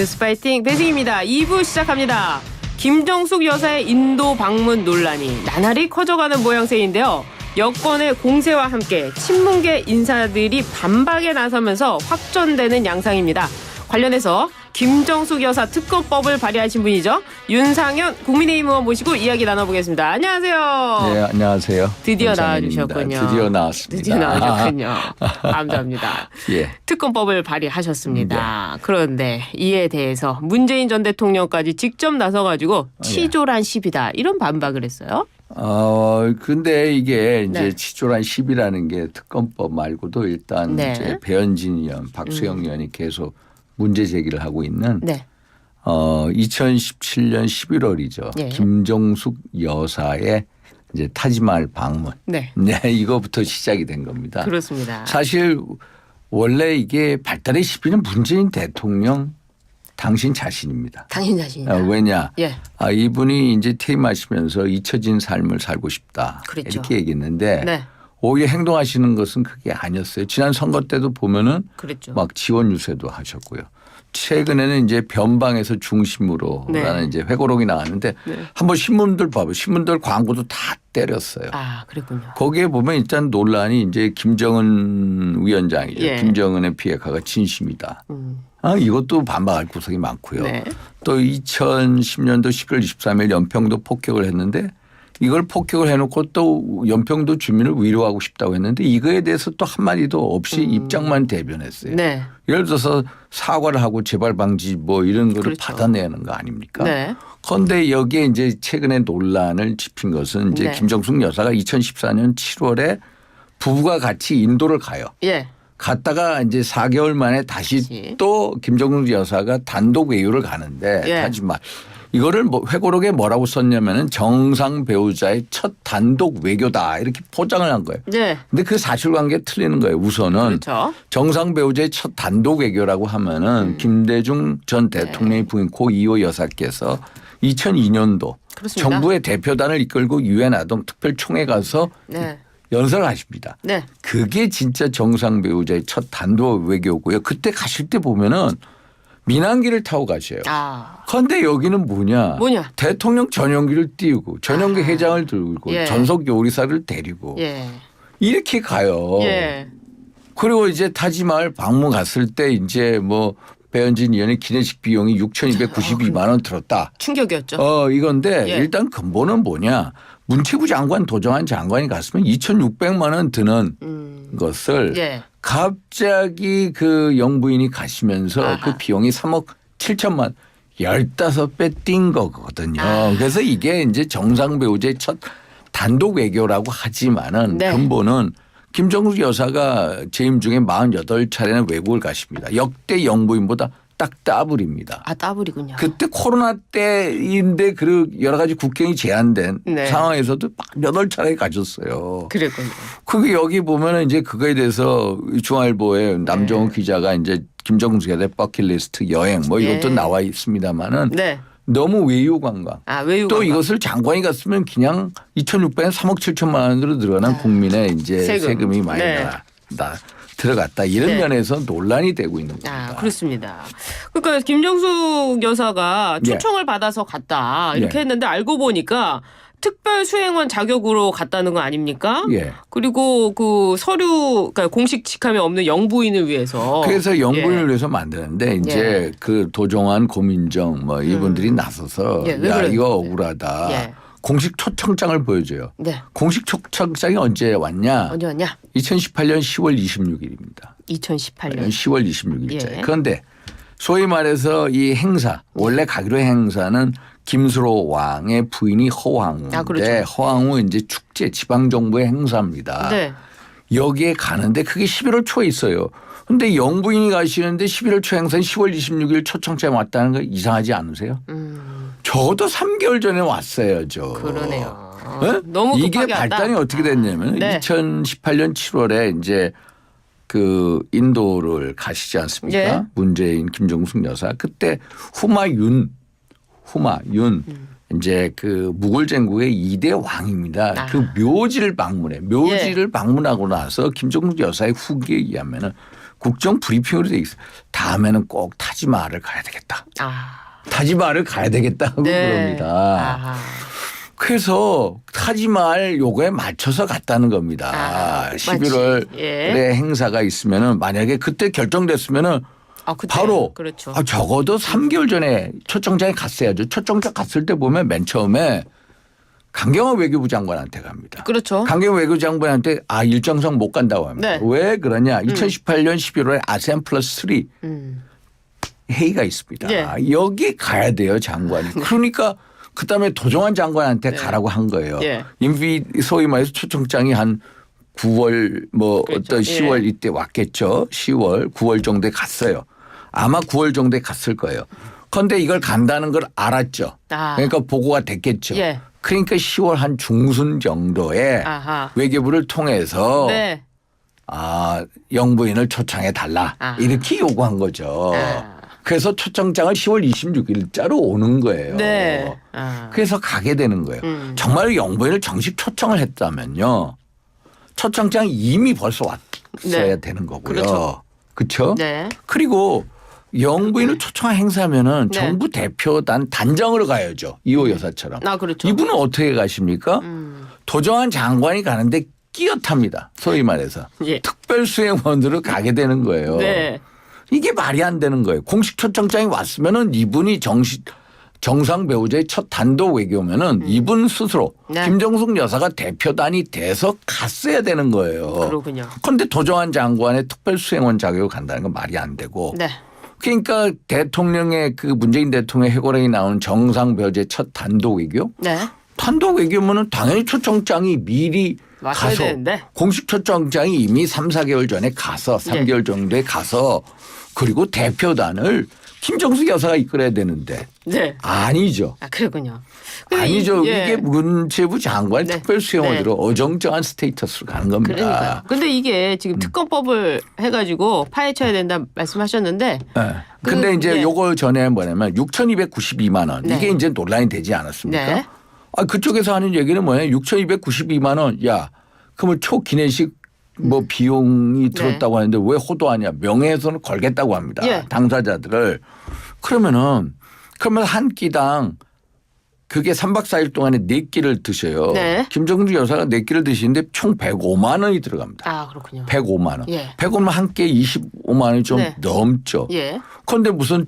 뉴스 파이팅 배승입니다. 2부 시작합니다. 김정숙 여사의 인도 방문 논란이 나날이 커져가는 모양새인데요. 여권의 공세와 함께 친문계 인사들이 반박에 나서면서 확전되는 양상입니다. 관련해서 김정숙 여사 특검법을 발의하신 분이죠. 윤상현 국민의힘 의원 모시고 이야기 나눠보겠습니다. 안녕하세요. 네, 안녕하세요. 드디어 윤상현입니다. 나와주셨군요. 드디어 나왔습니다. 드디어 나와주셨군요. 감사합니다. 예. 특검법을 발의하셨습니다. 그런데 이에 대해서 문재인 전 대통령까지 직접 나서가지고 치졸한 시비다 이런 반박을 했어요. 근데 이게 이제 네. 치졸한 시비라는 게 특검법 말고도 일단 네. 이제 배현진 의원, 박수영 의원이 계속 문제 제기를 하고 있는 네. 2017년 11월이죠. 예. 김정숙 여사의 이제 타지마할 방문. 네. 네, 이거부터 시작이 된 겁니다. 그렇습니다. 사실 원래 이게 발달의 시비는 문재인 대통령 당신 자신입니다. 당신 자신이다. 왜냐? 예. 이분이 이제 퇴임하시면서 잊혀진 삶을 살고 싶다. 그랬죠. 이렇게 얘기했는데 네. 오히려 행동하시는 것은 그게 아니었어요. 지난 선거 때도 보면은 그랬죠. 막 지원 유세도 하셨고요. 최근에는 이제 변방에서 중심으로 네. 라는 이제 회고록이 나왔는데 한번 신문들 봐봐요. 신문들 광고도 다 때렸어요. 아, 그랬군요. 거기에 보면 일단 논란이 이제 김정은 위원장이죠. 예. 김정은의 비핵화가 진심이다. 이것도 반박할 구석이 많고요. 네. 또 2010년도 11월 23일 연평도 폭격을 했는데 이걸 폭격을 해놓고 또 연평도 주민을 위로하고 싶다고 했는데 이거에 대해서 또 한마디도 없이 입장만 대변했어요. 네. 예를 들어서 사과를 하고 재발 방지 뭐 이런 거를 그렇죠. 받아내는 거 아닙니까? 네. 그런데 여기에 이제 최근에 논란을 짚은 것은 이제 네. 김정숙 여사가 2014년 7월에 부부가 같이 인도를 가요. 예. 갔다가 이제 4개월 만에 다시 또 김정숙 여사가 단독 외유를 가는데 예. 하지만 이거를 뭐 회고록에 뭐라고 썼냐면은 정상 배우자의 첫 단독 외교다 이렇게 포장을 한 거예요. 네. 근데 그 사실관계 틀리는 거예요. 우선은 그렇죠. 정상 배우자의 첫 단독 외교라고 하면은 김대중 전 대통령의 부인 고 이호 여사께서 2002년도 그렇습니다. 정부의 대표단을 이끌고 유엔 아동 특별총회 가서 네. 연설을 하십니다. 네. 그게 진짜 정상 배우자의 첫 단독 외교고요. 그때 가실 때 보면은 민항기를 타고 가셔요. 아. 그런데 여기는 뭐냐. 대통령 전용기를 띄우고 전용기 회장을 들고 예. 전속 요리사를 데리고 예. 이렇게 가요. 예. 그리고 이제 타지마을 방문 갔을 때 이제 뭐 배현진 의원의 기내식 비용이 6,292만 원 들었다. 충격이었죠. 이건데 예. 일단 근본은 뭐냐. 문체부 장관 도정한 장관이 갔으면 2,600만 원 드는 것을 예. 갑자기 그 영부인이 가시면서 아하. 그 비용이 3억 7천만 15배 뛴 거거든요. 그래서 이게 이제 정상 배우자의 첫 단독 외교라고 하지만은 네. 근본은 김정숙 여사가 재임 중에 48차례나 외국을 가십니다. 역대 영부인보다 딱 더블입니다. 아, 더블이군요. 그때 코로나 때인데 그 여러 가지 국경이 제한된 네. 상황에서도 8차례 가셨어요. 그랬군요. 그게 여기 보면은 이제 그거에 대해서 중앙일보의 남정호 기자가 이제 김정숙의 버킷리스트 여행 뭐 이것도 네. 나와 있습니다만은 네. 너무 외유 관광. 아, 외유 또 관광. 이것을 장관이 갔으면 그냥 2,600엔 3억 7천만 원으로 늘어난 국민의 이제 세금이 많이 네. 들어갔다. 이런 네. 면에서 논란이 되고 있는 겁니다. 아, 그렇습니다. 그러니까 김정숙 여사가 예. 초청을 받아서 갔다 이렇게 예. 했는데 알고 보니까 특별 수행원 자격으로 갔다는 거 아닙니까? 예. 그리고 그 서류 그러니까 공식 직함이 없는 영부인을 위해서 그래서 영부인을 위해서 만드는데 이제 예. 그 도종환 고민정 뭐 이분들이 나서서 예, 왜 야 그랬는데? 이거 억울하다. 예. 공식 초청장을 보여줘요. 네. 공식 초청장이 언제 왔냐? 언제 왔냐? 2018년 10월 26일입니다. 2018년 10월 26일자예요. 예. 그런데 소위 말해서 이 행사 원래 가기로 한 행사는 김수로 왕의 부인이 허황우인데 아, 그렇죠. 허황우 이제 축제 지방정부의 행사입니다. 네. 여기에 가는데 그게 11월 초에 있어요. 그런데 영부인이 가시는데 11월 초 행사는 10월 26일 초청장에 왔다는 거 이상하지 않으세요? 적어도 3개월 전에 왔어야죠. 그러네요. 네? 너무 이게 급하게 왔다. 발단이 어떻게 됐냐면 네. 2018년 7월에 이제 그 인도를 가시지 않습니까? 예. 문재인 김정숙 여사 그때 후마윤 이제 그 무골 제국의 2대 왕입니다. 아. 그 묘지를 방문해. 묘지를 방문하고 나서 김정숙 여사의 후기에 의하면은 국정 브리핑으로 돼 있어요. 다음에는 꼭 타지마할을 가야 되겠다. 타지마할을 가야 되겠다고 그럽니다. 아하. 그래서 타지마할 요거에 맞춰서 갔다는 겁니다. 11월에 예. 행사가 있으면은 만약에 그때 결정됐으면은 그때. 바로 그렇죠. 적어도 3개월 전에 초청장에 갔어야죠. 초청장 갔을 때 보면 맨 처음에 강경화 외교부 장관한테 갑니다. 그렇죠. 강경화 외교부 장관한테 일정상 못 간다고 합니다. 네. 왜 그러냐. 2018년 11월에 아세안 플러스 3 회의가 있습니다. 예. 여기 가야 돼요 장관이. 그러니까 그다음에 도종환 장관한테 가라고 한 거예요. 예. 인비 소위 말해서 초청장이 한 9월 그렇죠. 어떤 10월 이때 왔겠죠. 10월 9월 정도에 갔어요. 아마 9월 정도에 갔을 거예요. 그런데 이걸 간다는 걸 알았죠. 그러니까 보고가 됐겠죠. 예. 그러니까 10월 한 중순 정도에 외교부를 통해서 네. 영부인을 초청해 달라 이렇게 요구한 거죠. 그래서 초청장을 10월 26일자로 오는 거예요. 네. 그래서 가게 되는 거예요. 정말 영부인을 정식 초청을 했다면요. 초청장이 이미 벌써 왔어야 되는 거고요. 그렇죠? 네. 그리고 영부인을 초청한 행사면은 정부 대표단 단장으로 가야죠. 이호 여사처럼. 그렇죠. 이분은 어떻게 가십니까? 도정환 장관이 가는데 끼어탑니다. 소위 말해서. 예. 특별수행원으로 가게 되는 거예요. 네. 이게 말이 안 되는 거예요. 공식 초청장이 왔으면은 이분이 정상 배우자의 첫 단독 외교면은 이분 스스로 김정숙 여사가 대표단이 돼서 갔어야 되는 거예요. 그렇군요. 그런데 도정환 장관의 특별수행원 자격을 간다는 건 말이 안 되고. 네. 그러니까 대통령의 문재인 대통령의 해고령이 나온 정상 배우자의 첫 단독 외교. 네. 단독 외교면은 당연히 초청장이 미리 가서 되는데. 공식 초청장이 이미 3, 4개월 전에 가서 3개월 정도에 가서 그리고 대표단을 김정숙 여사가 이끌어야 되는데 아니죠. 그렇군요. 아니죠. 이게 문체부 장관 특별수행원으로 어정쩡한 스테이터스로 가는 겁니다. 그러니까요. 근데 이게 지금 특검법을 해가지고 파헤쳐야 된다 말씀하셨는데. 네. 근데 이제 요거 전에 뭐냐면 6,292만 원 이게 이제 논란이 되지 않았습니까? 네. 그쪽에서 하는 얘기는 뭐냐면 6,292만 원 그러면 초기내식 비용이 들었다고 하는데 왜 호도하냐. 명예훼손을 걸겠다고 합니다. 당사자들을. 그러면 한 끼당 그게 3박 4일 동안에 4끼를 드셔요. 김정숙 여사가 4끼를 드시는데 총 105만 원이 들어갑니다. 그렇군요. 105만 원. 105만 원 한 끼에 25만 원이 좀 넘죠. 그런데 무슨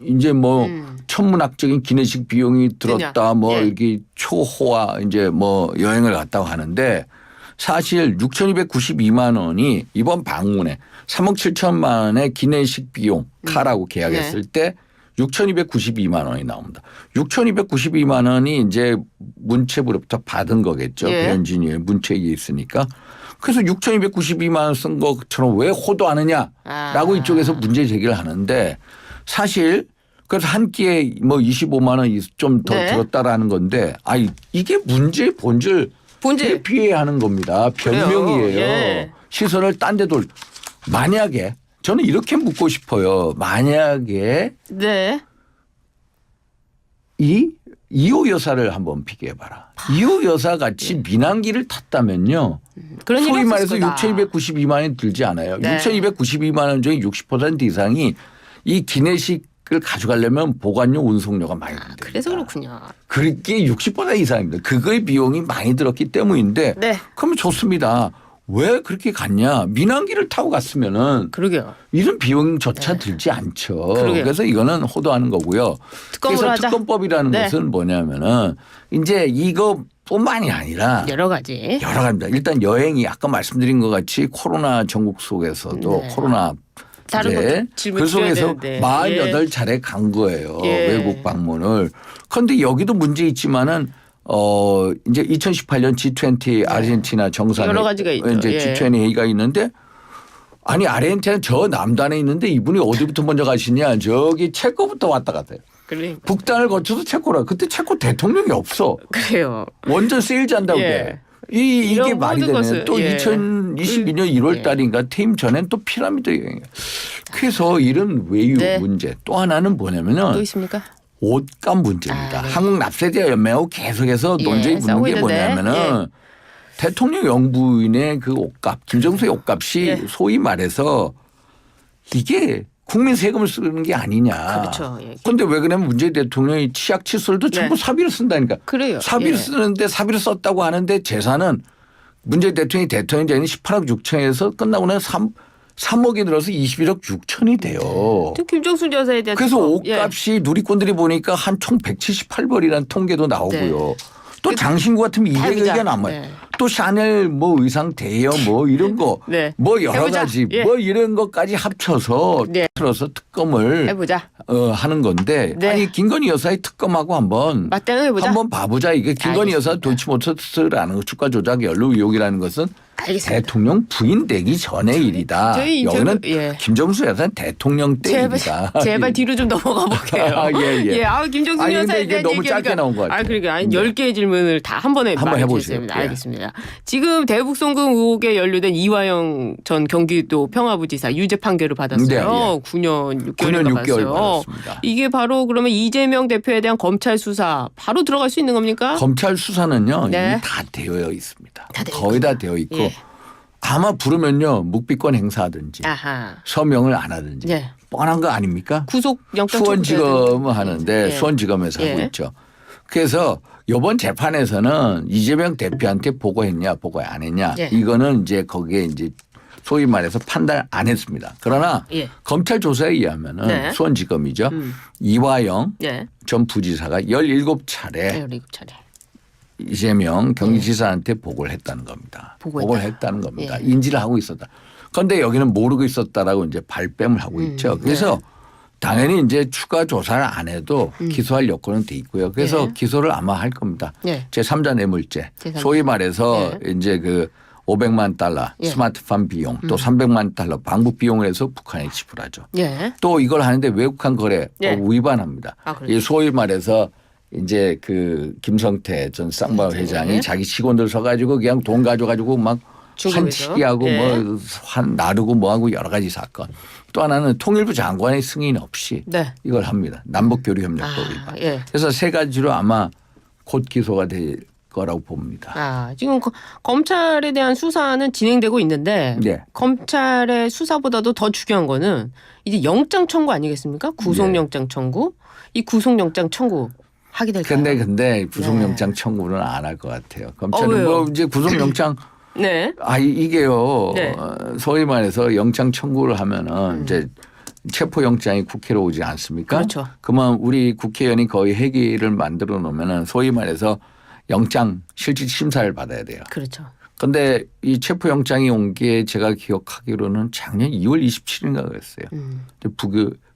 이제 천문학적인 기내식 비용이 들었다 이렇게 초호화 이제 여행을 갔다고 하는데 사실 6,292만 원이 이번 방문에 3억 7천만 원의 기내식 비용 카라고 계약했을 때 6,292만 원이 나옵니다. 6,292만 원이 이제 문체부로부터 받은 거겠죠. 배현진이 문체에 있으니까. 그래서 6,292만 원 쓴 것처럼 왜 호도하느냐라고 이쪽에서 문제 제기를 하는데 사실 그래서 한 끼에 25만 원이 좀 더 들었다라는 건데 이게 문제의 본질 피해하는 겁니다. 변명이에요. 시선을 딴 데 만약에 저는 이렇게 묻고 싶어요. 만약에 이호 여사를 한번 비교해봐라. 이호 여사 같이 민항기를 탔다면요. 소위 말해서 6,292만 원이 들지 않아요. 6,292만 원 중에 60% 이상이 이 기내식을 가져가려면 보관료 운송료가 많이 듭니다. 그래서 그렇군요. 그게 60% 이상입니다. 그거의 비용이 많이 들었기 때문인데 그러면 좋습니다. 왜 그렇게 갔냐. 민항기를 타고 갔으면은 이런 비용조차 들지 않죠. 그래서 이거는 호도하는 거고요. 그래서 특검법이라는 것은 뭐냐면은 이제 이거뿐만이 아니라 여러 가지입니다. 일단 여행이 아까 말씀드린 것 같이 코로나 전국 속에서도 코로나 그 속에서 48차례 간 거예요. 외국 방문을. 그런데 여기도 문제 있지만은 이제 2018년 G20 아르헨티나 정상 여러 가지가 있죠. 이제 G20 회의가 있는데 아르헨티나 저 남단에 있는데 이분이 어디부터 먼저 가시냐. 저기 체코부터 왔다 갔다 해요. 북단을 거쳐서 체코라. 그때 체코 대통령이 없어. 원전 세일즈 한다고 돼. 이게 말이 되네. 또 2022년 1월 달인가 퇴임 전엔 또 피라미드 여행이에요. 그래서 이런 외유 문제 또 하나는 뭐냐면은 또 있습니까? 옷값 문제입니다. 한국 납세자 연맹하고 계속해서 논쟁이 붙는 게 뭐냐면은 대통령 영부인의 그 옷값, 김정수의 옷값이 소위 말해서 이게 국민 세금을 쓰는 게 아니냐. 그렇죠. 예. 그런데 왜 그러냐면 문재인 대통령이 치약 칫솔도 전부 네. 사비를 쓴다니까. 그래요. 사비를 예. 쓰는데 사비를 썼다고 하는데 재산은 문재인 대통령이 대통령 전에 18억 6천에서 끝나고 나서 3억이 늘어서 21억 6천이 돼요. 또 김정숙 여사에 대한 그래서 특검. 옷값이 누리꾼들이 보니까 한 총 178벌이라는 통계도 나오고요. 또 장신구 같으면 200억이 남아요. 네. 또 샤넬 뭐 의상 대여 뭐 이런 거 네. 뭐 여러 해보자. 가지 예. 뭐 이런 것까지 합쳐서 네. 틀어서 특검을 해보자. 하는 건데 네. 아니 김건희 여사의 특검하고 한번 맞대응해보자. 한번 봐보자. 이게 김건희 여사 알겠습니다. 도이치모터스라는 주가 조작 연루 의혹이라는 것은 알겠습니다. 대통령 부인 되기 전의 일이다. 저희 여기는 예. 김정수 여사는 대통령 때 일이다. 제발 뒤로 좀 넘어가 볼게요. 아, 예. 김정숙 아니, 근데 여사에 이게 대한 너무 얘기하니까 짧게 나온 것 같아요. 그러니까 아니, 네. 10개의 질문을 다 한 번에 한번 해보세요. 말해주셨습니다. 예. 알겠습니다. 지금 대북 송금 의혹에 연루된 이화영 전 경기도 평화부지사 유죄 판결을 받았어요. 네, 예. 9년 6개월 9년 6개월 받았어요. 받았습니다. 이게 바로 그러면 이재명 대표에 대한 검찰 수사 바로 들어갈 수 있는 겁니까? 검찰 수사는요. 네. 이미 다 되어 있습니다. 다 되어 거의 다 있구나. 되어 있고 예. 아마 부르면요. 묵비권 행사하든지 아하. 서명을 안 하든지 예. 뻔한 거 아닙니까? 구속 영장 수원지검 하는데 예. 수원지검에서 하고 예. 있죠. 그래서 이번 재판에서는 이재명 대표한테 보고했냐 보고 안 했냐 예. 이거는 이제 거기에 이제 소위 말해서 판단 안 했습니다. 그러나 예. 검찰 조사에 의하면은 네. 수원지검이죠. 이화영 예. 전 부지사가 17차례 17차례. 이재명 경기지사한테 보고를 했다는 겁니다. 보고했다. 보고를 했다는 겁니다. 예. 인지를 하고 있었다. 그런데 여기는 모르고 있었다라고 이제 발뺌을 하고 있죠. 그래서 당연히 이제 추가 조사를 안 해도 기소할 여건은 돼 있고요. 그래서 예. 기소를 아마 할 겁니다. 예. 제3자 뇌물죄. 제3자. 소위 말해서 이제 그 500만 달러 예. 스마트폰 비용 또 300만 달러 방북 비용을 해서 북한에 지불하죠. 예. 또 이걸 하는데 외국한 거래법 예. 위반합니다. 아, 그래요? 이 소위 말해서 이제 그 김성태 전 쌍방 회장이 네. 자기 직원들 서가지고 그냥 돈 가져가지고 막 중국에서? 환치기하고 예. 뭐 나르고 뭐하고 여러 가지 사건. 또 하나는 통일부 장관의 승인 없이 네. 이걸 합니다. 남북교류협력법 위반. 예. 그래서 세 가지로 아마 곧 기소가 될 거라고 봅니다. 지금 검찰에 대한 수사는 진행되고 있는데 네. 검찰의 수사보다도 더 중요한 거는 이제 영장 청구 아니겠습니까? 구속영장 청구. 이 구속영장 청구 하게 될까요? 근데 구속영장 청구는 안 할 것 같아요. 검찰은 왜요? 뭐 이제 구속영장 네. 이게요. 네. 소위 말해서 영장 청구를 하면은 이제 체포영장이 국회로 오지 않습니까? 그렇죠. 그러면 우리 국회의원이 거의 회기를 만들어 놓으면은 소위 말해서 영장 실질 심사를 받아야 돼요. 그렇죠. 그런데 이 체포영장이 온 게 제가 기억하기로는 작년 2월 27일인가 그랬어요.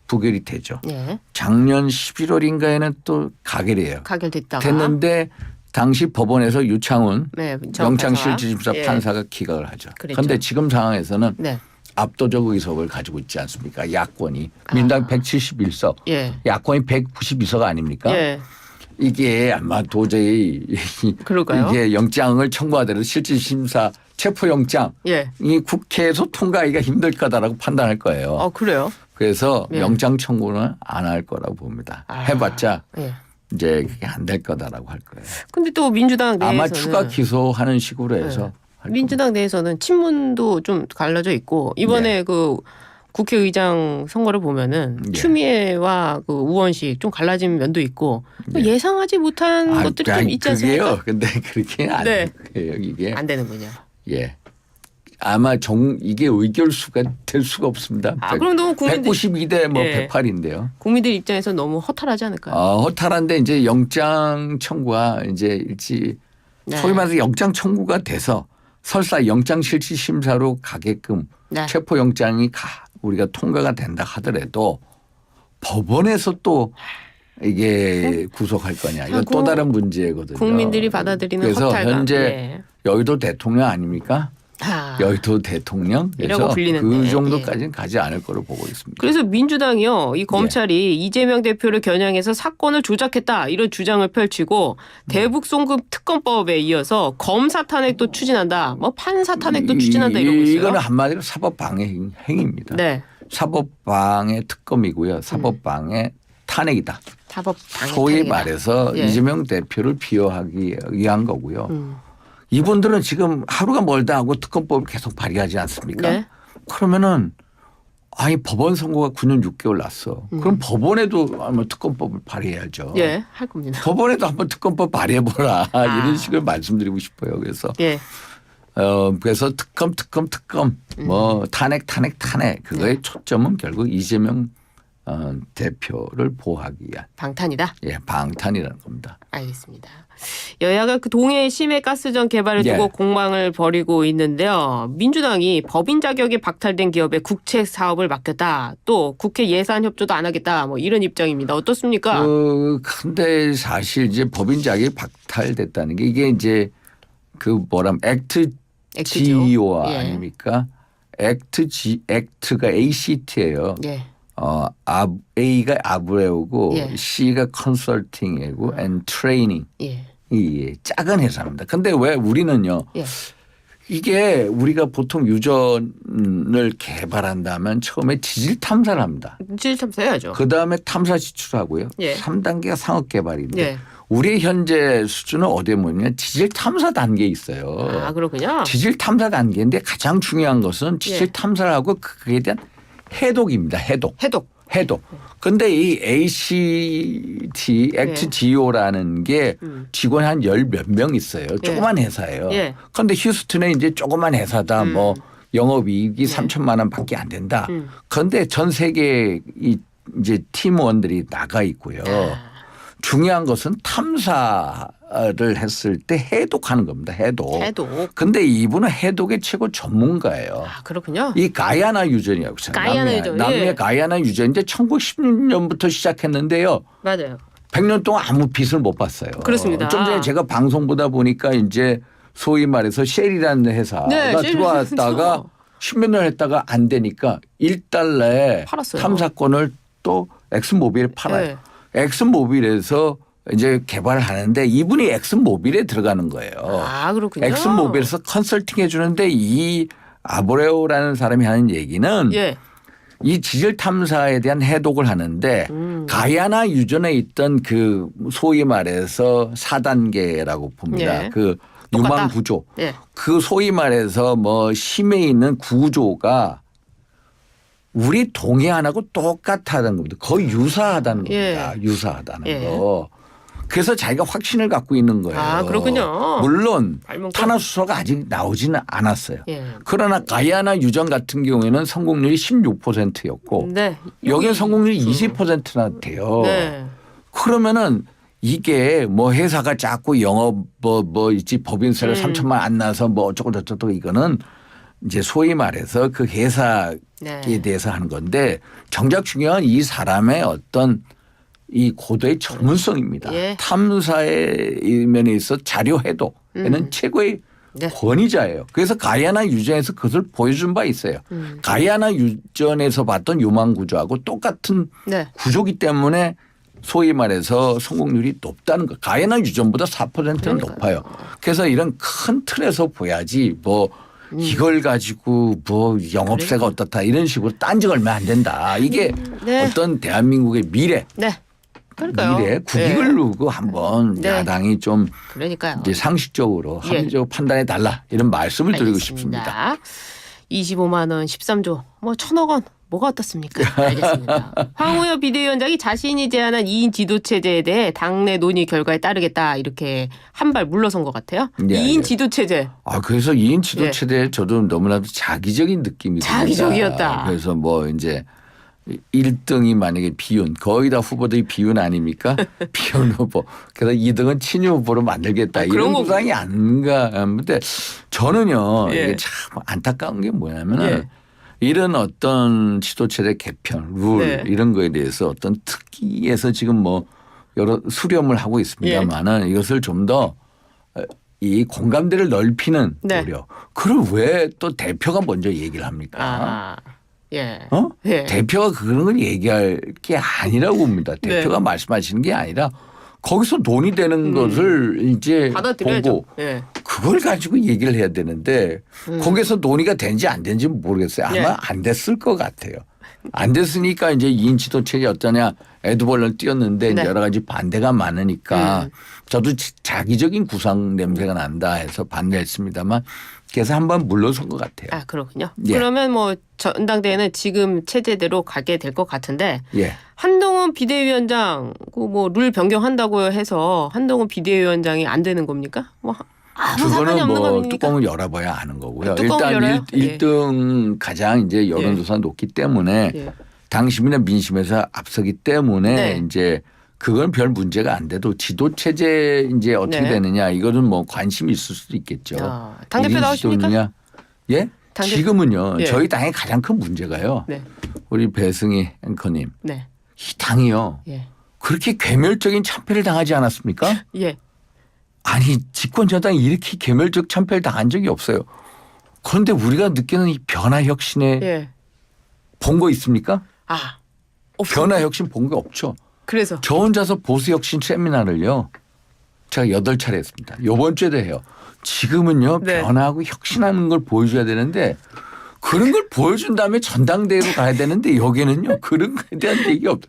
부결이 되죠. 네. 작년 11월인가에는 또 가결이에요. 가결됐다가 됐는데 당시 법원에서 유창훈 네, 영장실질심사 예. 판사가 기각을 하죠. 그랬죠. 그런데 지금 상황에서는 네. 압도적 의석을 가지고 있지 않습니까? 야권이 민당 171석, 예. 야권이 192석 아닙니까? 예. 이게 아마 도저히 그럴까요? 이게 영장을 청구하더라도 실질심사 체포영장 예. 이 국회에서 통과하기가 힘들 거다라고 판단할 거예요. 그래요? 그래서 예. 영장 청구는 안 할 거라고 봅니다. 아. 해봤자 예. 이제 그게 안 될 거다라고 할 거예요. 근데 또 민주당 내에서는 아마 추가 기소하는 식으로 해서 할 민주당 내에서는 친문도 좀 갈라져 있고 이번에 그 국회의장 선거를 보면은 예. 추미애와 그 우원식 좀 갈라진 면도 있고 또 예상하지 못한 것들이 좀 있지 않습니까? 그게요. 근데 그렇게 안 네. 돼요. 이게 안 되는군요. 예. 아마 이게 의결수가 될 수가 없습니다. 그럼 너무 국민들 192대 뭐 예. 108인데요. 국민들 입장에서 너무 허탈하지 않을까요? 허탈한데 이제 영장 청구가 이제 네. 소위 말해서 영장 청구가 돼서 설사 영장 실질 심사로 가게끔 네. 체포 영장이 우리가 통과가 된다 하더라도 법원에서 또 이게 구속할 거냐 이건 또 다른 문제거든요. 국민들이 받아들이는 그래서 허탈감. 현재 예. 여의도 대통령 아닙니까? 여의도 대통령 이라고 그래서 불리는데. 그 정도까지는 가지 않을 거로 보고 있습니다. 그래서 민주당이요, 이 검찰이 이재명 대표를 겨냥해서 사건을 조작했다 이런 주장을 펼치고 대북 송금 특검법에 이어서 검사 탄핵도 추진한다, 뭐 판사 탄핵도 추진한다 이러고 있어요. 이거는 한마디로 사법 방해 행위입니다. 네, 사법 방해 특검이고요. 사법 방해 탄핵이다. 사법 방해. 소위 탄핵이다. 말해서 예. 이재명 대표를 비호하기 위한 거고요. 이분들은 지금 하루가 멀다 하고 특검법을 계속 발의하지 않습니까? 네. 그러면은 아니 법원 선고가 9년 6개월 났어. 그럼 법원에도 한번 특검법을 발의해야죠. 예, 할 겁니다. 법원에도 한번 특검법 발의해보라. 이런 식으로 말씀드리고 싶어요. 그래서 예. 그래서 특검 뭐 탄핵 그거의 초점은 결국 이재명 대표를 보호하기 위한 방탄이다. 예, 방탄이라는 겁니다. 알겠습니다. 여야가 그 동해 심해 가스전 개발을 두고 예. 공방을 벌이고 있는데요. 민주당이 법인 자격이 박탈된 기업에 국책 사업을 맡겼다. 또 국회 예산 협조도 안 하겠다. 뭐 이런 입장입니다. 어떻습니까? 근데 사실 이제 법인 자격이 박탈됐다는 게 이게 이제 그 액트 액트죠. GO 예. 아닙니까? 액트가 ACT예요. 예. A가 아브레오고 예. C가 컨설팅이고 and 트레이닝. 예. 이 작은 회사입니다. 근데 왜 우리는요? 예. 이게 우리가 보통 유전을 개발한다면 처음에 지질 탐사를 합니다. 질 탐사해야죠. 그다음에 탐사 지출하고요. 예. 3단계가 상업 개발인데 예. 우리의 현재 수준은 어디에 뭐냐 지질 탐사 단계에 있어요. 아, 그렇군요. 지질 탐사 단계인데 가장 중요한 것은 지질 예. 탐사를 하고 그에 대한 해독입니다. 해독. 근데 이 ACT, 액트 GO라는 게 직원이 한 열 몇 명 있어요. 조그만 회사예요. 예. 그런데 휴스턴에 이제 조그만 회사다 뭐 영업이익이 3천만 원밖에 안 된다. 그런데 전 세계 이제 팀원들이 나가 있고요. 중요한 것은 탐사를 했을 때 해독하는 겁니다. 해독. 근데 이분은 해독의 최고 전문가예요. 아, 그렇군요. 이 가야나 유전이라고 있어요. 가야나 유전. 남미의 예. 가야나 유전인데 1916년부터 시작했는데요. 맞아요. 100년 동안 아무 빚을 못 봤어요. 그렇습니다. 좀 전에 제가 방송 보다 보니까 이제 소위 말해서 쉘이라는 회사가 네, 들어왔다가 10몇 년 했다가 안 되니까 1달러에 팔았어요. 탐사권을 또 엑슨모빌에 팔아요. 네. 엑슨모빌에서 이제 개발을 하는데 이분이 엑슨모빌에 들어가는 거예요. 아, 그렇군요. 엑슨모빌에서 컨설팅 해주는데 이 아브레오라는 사람이 하는 얘기는 예. 이 지질 탐사에 대한 해독을 하는데 가야나 유전에 있던 그 소위 말해서 4단계라고 봅니다. 예. 그 똑같다. 유망 구조. 예. 그 소위 말해서 뭐 심해 있는 구조가 우리 동해안하고 똑같다는 겁니다. 거의 유사하다는 예. 겁니다. 유사하다는 예. 거. 그래서 자기가 확신을 갖고 있는 거예요. 아, 그렇군요. 물론 발명품. 탄화수소가 아직 나오지는 않았어요. 예. 그러나 가야나 유전 같은 경우에는 성공률이 16%였고 네. 여기는 성공률이 20%나 돼요. 네. 그러면은 이게 뭐 회사가 작고 영업 뭐 있지 법인세를 3천만 안 나서 뭐 어쩌고 저쩌고 이거는 이제 소위 말해서 그 회사에 네. 대해서 하는 건데 정작 중요한 이 사람의 어떤 이 고도의 전문성입니다. 예. 탐사의 면에 있어 자료 해독에는 최고의 네. 권위자예요. 그래서 가야나 유전에서 그것을 보여준 바 있어요. 가야나 유전에서 봤던 유망 구조하고 똑같은 네. 구조기 때문에 소위 말해서 성공률이 높다는 거. 가야나 유전보다 4%는 그러니까요. 높아요. 그래서 이런 큰 틀에서 보야지 뭐 이걸 가지고 뭐 영업세가 어떻다 이런 식으로 딴지 걸면 안 된다. 이게 네. 어떤 대한민국의 미래, 네. 그러니까요. 미래 국익을 두고 한번 네. 야당이 좀 그러니까요. 이제 상식적으로 예. 합리적으로 판단해 달라 이런 말씀을 드리고 알겠습니다. 싶습니다. 25만 원, 13조, 뭐 1,000억 원. 뭐가 어떻습니까? 알겠습니다. 황우여 비대위원장이 자신이 제안한 2인 지도체제에 대해 당내 논의 결과에 따르겠다 이렇게 한 발 물러선 것 같아요. 예, 2인 예. 지도체제. 아 그래서 2인 지도체제에 저도 너무나도 자기적인 느낌이 듭니다. 자기적이었다. 그래서 뭐 이제 1등이 만약에 비윤 거의 다 후보들이 비윤 아닙니까? 비윤 후보. 그래서 2등은 친유 후보로 만들겠다. 그런 이런 구상이 아닌가 하는데 저는요. 예. 이게 참 안타까운 게 뭐냐면은 예. 이런 어떤 지도체제 개편, 룰 네. 이런 거에 대해서 어떤 특기에서 지금 뭐 여러 수렴을 하고 있습니다만은 이것을 좀 더 이 공감대를 넓히는 네. 노력. 그걸 왜 또 대표가 먼저 얘기를 합니까? 아, 예. 어? 예. 대표가 그런 걸 얘기할 게 아니라고 봅니다. 대표가 말씀하시는 게 아니라 거기서 논의되는 것을 이제 받아들여야죠. 보고 예. 그걸 가지고 얘기를 해야 되는데 거기서 논의가 된지 안 된지 모르겠어요. 아마 예. 안 됐을 것 같아요. 안 됐으니까 이제 2인 지도체제 어떠냐 에드벌런 띄었는데 네. 여러 가지 반대가 많으니까 저도 자기적인 구상 냄새가 난다 해서 반대했습니다만 그래서 한번 물러선 것 같아요. 아, 그렇군요. 예. 그러면 뭐 전당대회는 지금 체제대로 가게 될 것 같은데 예. 한동훈 비대위원장 뭐 룰 변경한다고 해서 한동훈 비대위원장이 안 되는 겁니까? 뭐 아무 상관이 그거는 없는 뭐 겁니까? 뚜껑을 열어봐야 아는 거고요. 뚜껑을 일단 열어요? 예. 1등 가장 이제 여론조사 높기 때문에 예. 당심이나 민심에서 앞서기 때문에 네. 이제 그건 별 문제가 안 돼도 지도 체제 이제 어떻게 네. 되느냐 이거는 뭐 관심이 있을 수도 있겠죠. 당대표 일인 나오십니까? 지도느냐? 예? 당대표- 지금은요. 예. 저희 당의 가장 큰 문제가요. 네. 우리 배승희 앵커님. 네. 이 당이요. 예. 그렇게 괴멸적인 참패를 당하지 않았습니까? 예. 아니 집권 여당이 이렇게 괴멸적 참패를 당한 적이 없어요. 그런데 우리가 느끼는 이 변화 혁신에 예. 본 거 있습니까? 아. 변화 혁신 본 게 없죠. 그래서 저 혼자서 보수 혁신 세미나를요. 제가 8차례 했습니다. 이번 주에도 해요. 지금은요. 네. 변화하고 혁신하는 걸 보여줘야 되는데 그런 걸 보여준 다음에 전당대회로 가야 되는데 여기는요. 그런 거에 대한 얘기 없.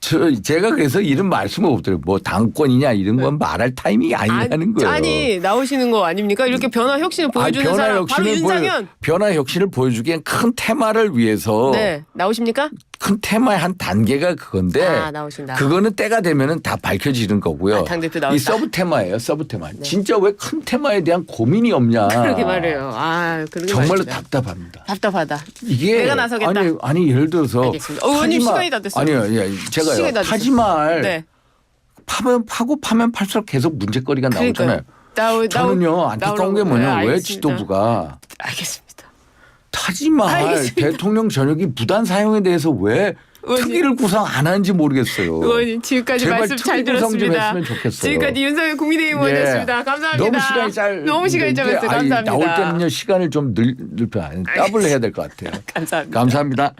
제가 그래서 이런 말씀을 없더라고요. 뭐 당권이냐 이런 건 말할 타이밍이 아니라는 거예요. 아니 나오시는 거 아닙니까? 이렇게 변화 혁신을 보여주는 변화 사람 바로 윤상현. 변화 혁신을 보여주기엔 큰 테마를 위해서 네. 나오십니까? 큰 테마의 한 단계가 그건데 아, 나오신다. 그거는 때가 되면은 다 밝혀지는 거고요. 아, 당대표 나온다. 이 서브 테마예요. 서브 테마. 진짜 왜 큰 테마에 대한 고민이 없냐. 그러게 말해요. 아, 그러게 정말로 말입니다. 답답합니다. 답답하다. 이게 내가 나서겠다. 아니 예를 들어서 알겠습니다. 의원님 하지 마- 시간이 다 됐어요. 아니요. 예, 시간이 제가요. 다 하지 됐어요. 말. 네. 파면 팔수록 계속 문제거리가 나오잖아요. 저는요 안타까운 게 뭐냐. 왜 지도부가 알겠습니다. 타지 말 알겠습니다. 대통령 전역이 무단 사용에 대해서 왜 의원님. 특위를 구성 안 하는지 모르겠어요. 의원님 지금까지 제발 말씀 잘 특위 구성 좀 들었습니다. 했으면 좋겠어요. 지금까지 윤석열 국민의힘 의원이었습니다. 감사합니다. 너무 시간이 짧았어요. 감사합니다. 나올 때는요 시간을 좀 넓혀 더블 해야 될 것 같아요. 감사합니다. 감사합니다.